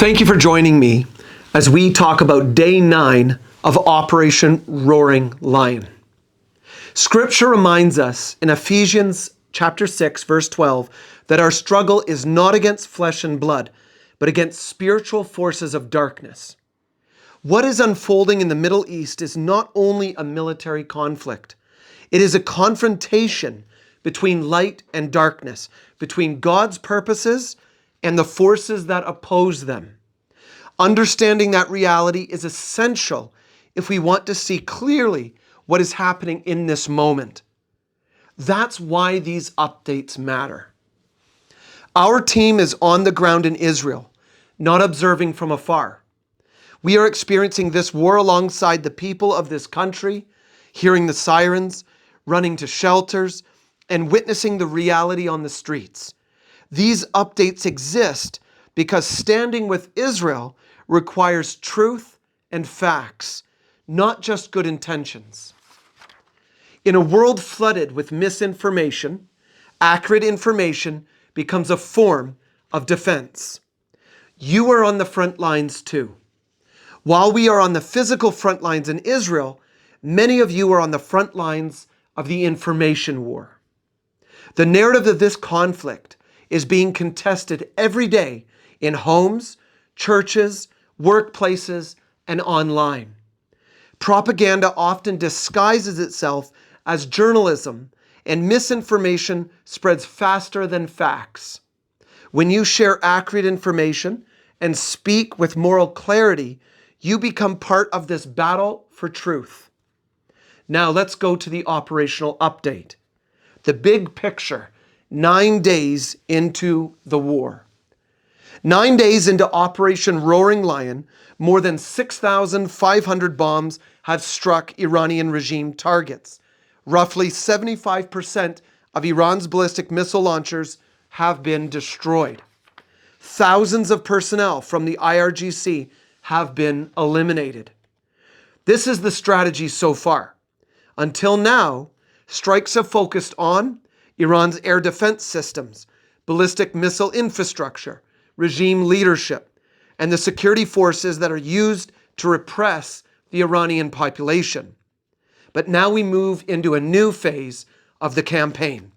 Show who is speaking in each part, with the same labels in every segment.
Speaker 1: Thank you for joining me as we talk about day 9 of Operation Roaring Lion. Scripture reminds us in Ephesians chapter 6, verse 12, that our struggle is not against flesh and blood, but against spiritual forces of darkness. What is unfolding in the Middle East is not only a military conflict, it is a confrontation between light and darkness, between God's purposes and the forces that oppose them. Understanding that reality is essential if we want to see clearly what is happening in this moment. That's why these updates matter. Our team is on the ground in Israel, not observing from afar. We are experiencing this war alongside the people of this country, hearing the sirens, running to shelters, and witnessing the reality on the streets. These updates exist because standing with Israel requires truth and facts, not just good intentions. In a world flooded with misinformation, accurate information becomes a form of defense. You are on the front lines too. While we are on the physical front lines in Israel, many of you are on the front lines of the information war. The narrative of this conflict is being contested every day in homes, churches, workplaces, and online. Propaganda often disguises itself as journalism, and misinformation spreads faster than facts. When you share accurate information and speak with moral clarity, you become part of this battle for truth. Now let's go to the operational update. The big picture, 9 days into the war. 9 days into Operation Roaring Lion, more than 6,500 bombs have struck Iranian regime targets. Roughly 75% of Iran's ballistic missile launchers have been destroyed. Thousands of personnel from the IRGC have been eliminated. This is the strategy so far. Until now, strikes have focused on Iran's air defense systems, ballistic missile infrastructure, regime leadership, and the security forces that are used to repress the Iranian population. But now we move into a new phase of the campaign.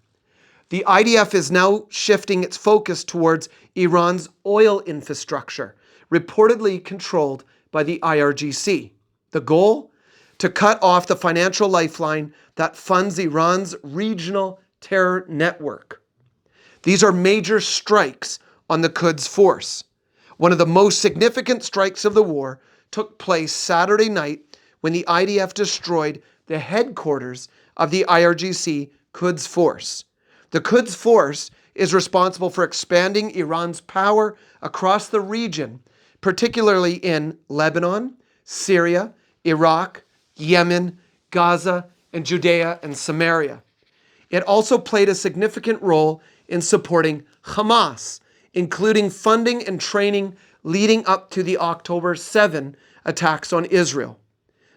Speaker 1: The IDF is now shifting its focus towards Iran's oil infrastructure, reportedly controlled by the IRGC. The goal? To cut off the financial lifeline that funds Iran's regional terror network. These are major strikes on the Quds force. One of the most significant strikes of the war took place Saturday night when the IDF destroyed the headquarters of the IRGC Quds force. The Quds force is responsible for expanding Iran's power across the region, particularly in Lebanon, Syria, Iraq, Yemen, Gaza, and Judea and Samaria. It also played a significant role in supporting Hamas, including funding and training leading up to the October 7 attacks on Israel.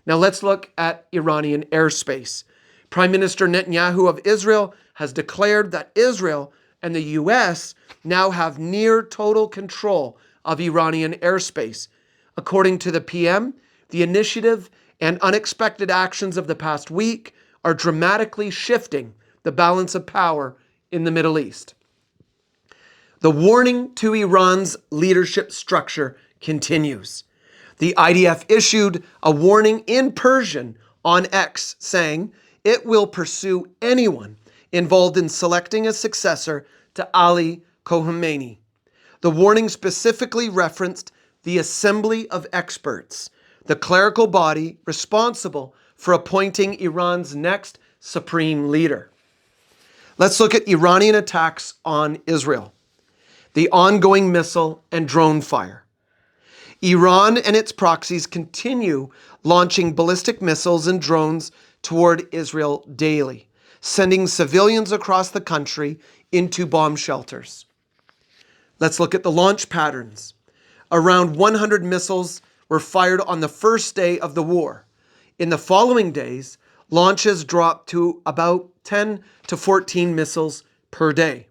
Speaker 1: Now let's look at Iranian airspace. Prime Minister Netanyahu of Israel has declared that Israel and the US now have near total control of Iranian airspace. According to the PM, the initiative and unexpected actions of the past week are dramatically shifting the balance of power in the Middle East. The warning to Iran's leadership structure continues. The IDF issued a warning in Persian on X saying it will pursue anyone involved in selecting a successor to Ali Khamenei. The warning specifically referenced the Assembly of Experts, the clerical body responsible for appointing Iran's next supreme leader. Let's look at Iranian attacks on Israel, the ongoing missile and drone fire. Iran and its proxies continue launching ballistic missiles and drones toward Israel daily, sending civilians across the country into bomb shelters. Let's look at the launch patterns. Around 100 missiles were fired on the first day of the war. In the following days, launches dropped to about 10 to 14 missiles per day.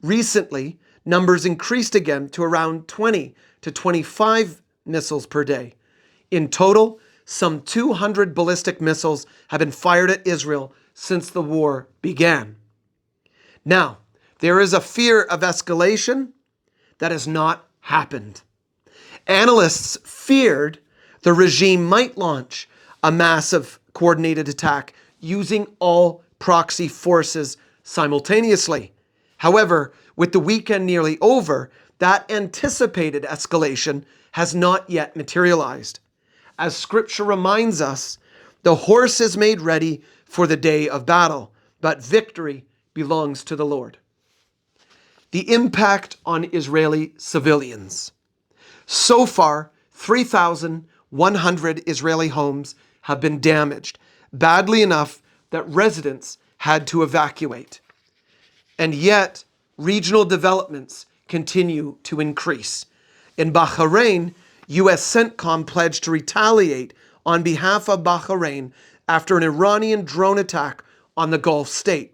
Speaker 1: Recently, numbers increased again to around 20 to 25 missiles per day. In total, some 200 ballistic missiles have been fired at Israel since the war began. Now, there is a fear of escalation that has not happened. Analysts feared the regime might launch a massive coordinated attack using all proxy forces simultaneously. However, with the weekend nearly over, that anticipated escalation has not yet materialized. As Scripture reminds us, the horse is made ready for the day of battle, but victory belongs to the Lord. The impact on Israeli civilians. So far, 3,100 Israeli homes have been damaged, badly enough that residents had to evacuate. And yet, regional developments continue to increase. In Bahrain, U.S. CENTCOM pledged to retaliate on behalf of Bahrain after an Iranian drone attack on the Gulf state.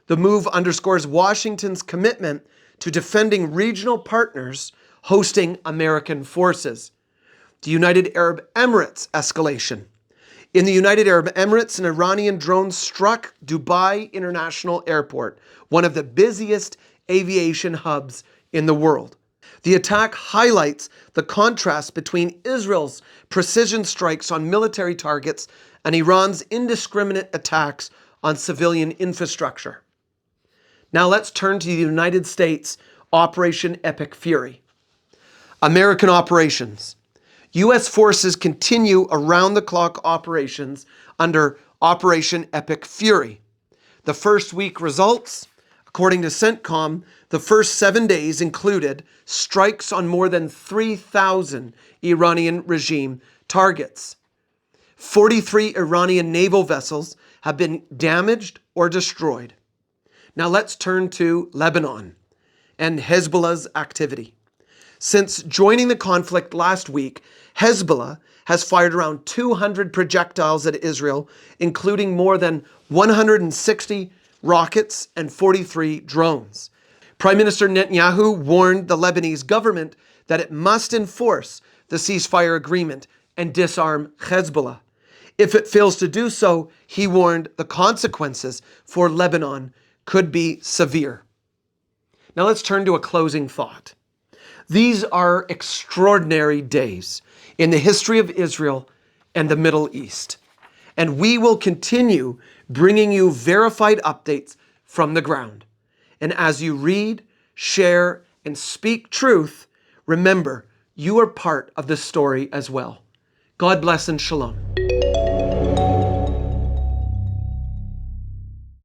Speaker 1: The move underscores Washington's commitment to defending regional partners hosting American forces. The United Arab Emirates escalation. In the United Arab Emirates, an Iranian drone struck Dubai International Airport, one of the busiest aviation hubs in the world. The attack highlights the contrast between Israel's precision strikes on military targets and Iran's indiscriminate attacks on civilian infrastructure. Now let's turn to the United States Operation Epic Fury. American operations. U.S. forces continue around-the-clock operations under Operation Epic Fury. The first week results, according to CENTCOM, the first 7 days included strikes on more than 3,000 Iranian regime targets. 43 Iranian naval vessels have been damaged or destroyed. Now let's turn to Lebanon and Hezbollah's activity. Since joining the conflict last week, Hezbollah has fired around 200 projectiles at Israel, including more than 160 rockets and 43 drones. Prime Minister Netanyahu warned the Lebanese government that it must enforce the ceasefire agreement and disarm Hezbollah. If it fails to do so, he warned the consequences for Lebanon could be severe. Now let's turn to a closing thought. These are extraordinary days in the history of Israel and the Middle East, and we will continue bringing you verified updates from the ground. And as you read, share, and speak truth, remember, you are part of the story as well. God bless and shalom.